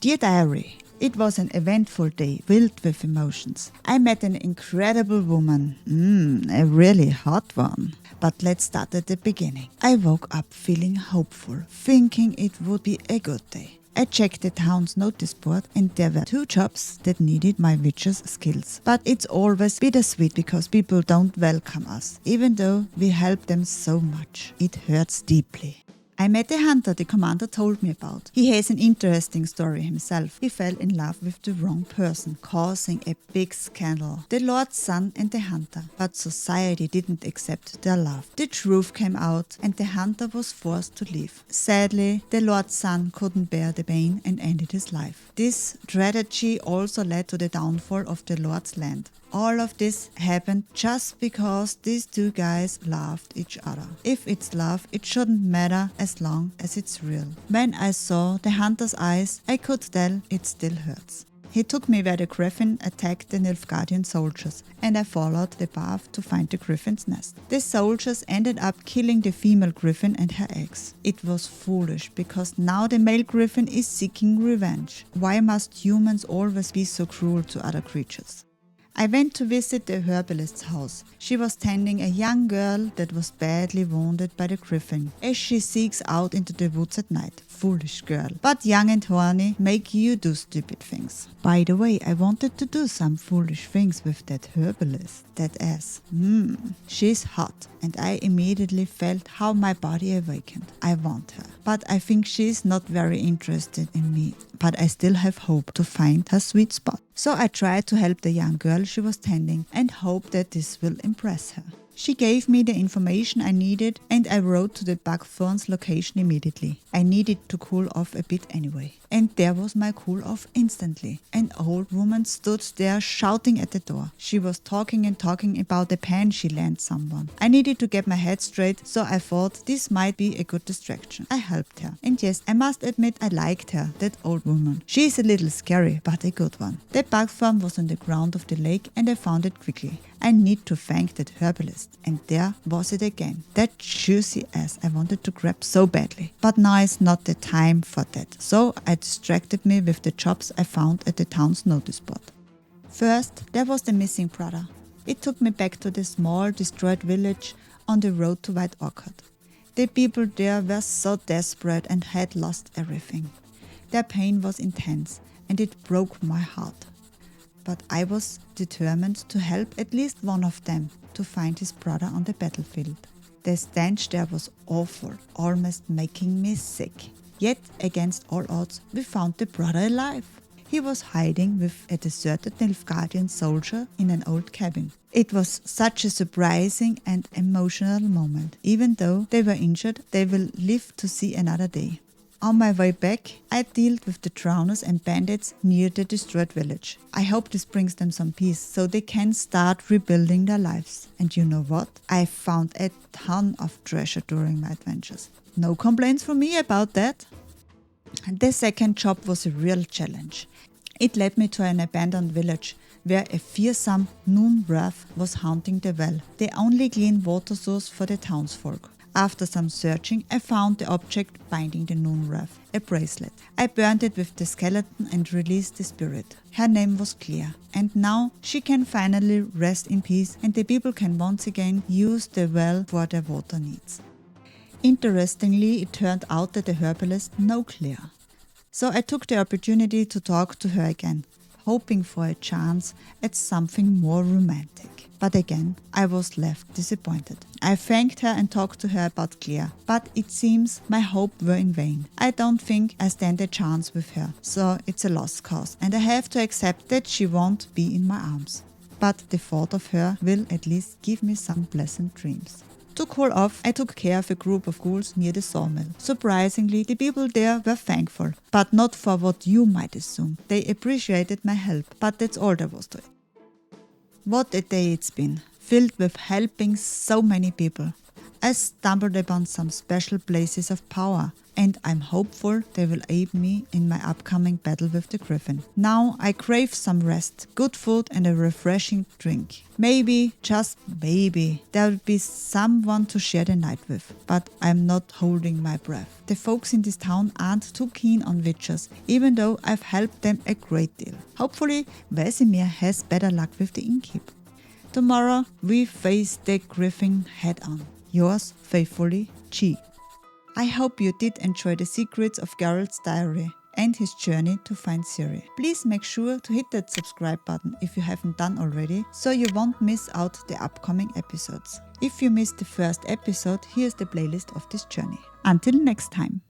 Dear Diary, it was an eventful day filled with emotions. I met an incredible woman, a really hot one. But let's start at the beginning. I woke up feeling hopeful, thinking it would be a good day. I checked the town's notice board and there were 2 jobs that needed my witch's skills. But it's always bittersweet because people don't welcome us, even though we help them so much. It hurts deeply. I met the hunter the commander told me about. He has an interesting story himself. He fell in love with the wrong person, causing a big scandal. The Lord's son and the hunter. But society didn't accept their love. The truth came out and the hunter was forced to leave. Sadly, the Lord's son couldn't bear the pain and ended his life. This tragedy also led to the downfall of the Lord's land. All of this happened just because these 2 guys loved each other. If it's love, it shouldn't matter as long as it's real. When I saw the hunter's eyes, I could tell it still hurts. He took me where the griffin attacked the Nilfgaardian soldiers, and I followed the path to find the griffin's nest. The soldiers ended up killing the female griffin and her eggs. It was foolish, because now the male griffin is seeking revenge. Why must humans always be so cruel to other creatures? I went to visit the herbalist's house. She was tending a young girl that was badly wounded by the griffin as she seeks out into the woods at night. Foolish girl. But young and horny make you do stupid things. By the way, I wanted to do some foolish things with that herbalist. That ass. She's hot. And I immediately felt how my body awakened. I want her. But I think she's not very interested in me. But I still have hope to find her sweet spot. So I tried to help the young girl she was tending and hope that this will impress her. She gave me the information I needed and I rode to the buckthorn's location immediately. I needed to cool off a bit anyway. And there was my cool off instantly. An old woman stood there shouting at the door. She was talking and talking about the pan she lent someone. I needed to get my head straight, so I thought this might be a good distraction. I helped her. And yes, I must admit I liked her, that old woman. She is a little scary, but a good one. The buckthorn was on the ground of the lake and I found it quickly. I need to thank that herbalist. And there was it again. That juicy ass I wanted to grab so badly. But now is not the time for that. So I distracted me with the jobs I found at the town's notice board. First, there was the missing brother. It took me back to the small, destroyed village on the road to White Orchard. The people there were so desperate and had lost everything. Their pain was intense and it broke my heart. But I was determined to help at least one of them to find his brother on the battlefield. The stench there was awful, almost making me sick. Yet, against all odds, we found the brother alive. He was hiding with a deserted Nilfgaardian soldier in an old cabin. It was such a surprising and emotional moment. Even though they were injured, they will live to see another day. On my way back, I dealt with the drowners and bandits near the destroyed village. I hope this brings them some peace so they can start rebuilding their lives. And you know what? I found a ton of treasure during my adventures. No complaints from me about that. The second job was a real challenge. It led me to an abandoned village where a fearsome unnearth was haunting the well, the only clean water source for the townsfolk. After some searching, I found the object binding the unnearth, a bracelet. I burned it with the skeleton and released the spirit. Her name was Claire, and now she can finally rest in peace and the people can once again use the well for their water needs. Interestingly, it turned out that the herbalist knew Claire. So I took the opportunity to talk to her again, hoping for a chance at something more romantic. But again, I was left disappointed. I thanked her and talked to her about Claire, but it seems my hope were in vain. I don't think I stand a chance with her, so it's a lost cause, and I have to accept that she won't be in my arms. But the thought of her will at least give me some pleasant dreams. To cool off, I took care of a group of ghouls near the sawmill. Surprisingly, the people there were thankful, but not for what you might assume. They appreciated my help, but that's all there was to it. What a day it's been, filled with helping so many people. I stumbled upon some special places of power, and I'm hopeful they will aid me in my upcoming battle with the griffin. Now I crave some rest, good food and a refreshing drink. Maybe, just maybe, there will be someone to share the night with, but I'm not holding my breath. The folks in this town aren't too keen on witchers, even though I've helped them a great deal. Hopefully, Vesemir has better luck with the innkeep. Tomorrow, we face the griffin head on. Yours faithfully, G. I hope you did enjoy the secrets of Geralt's diary and his journey to find Ciri. Please make sure to hit that subscribe button if you haven't done already, so you won't miss out the upcoming episodes. If you missed the first episode, here's the playlist of this journey. Until next time.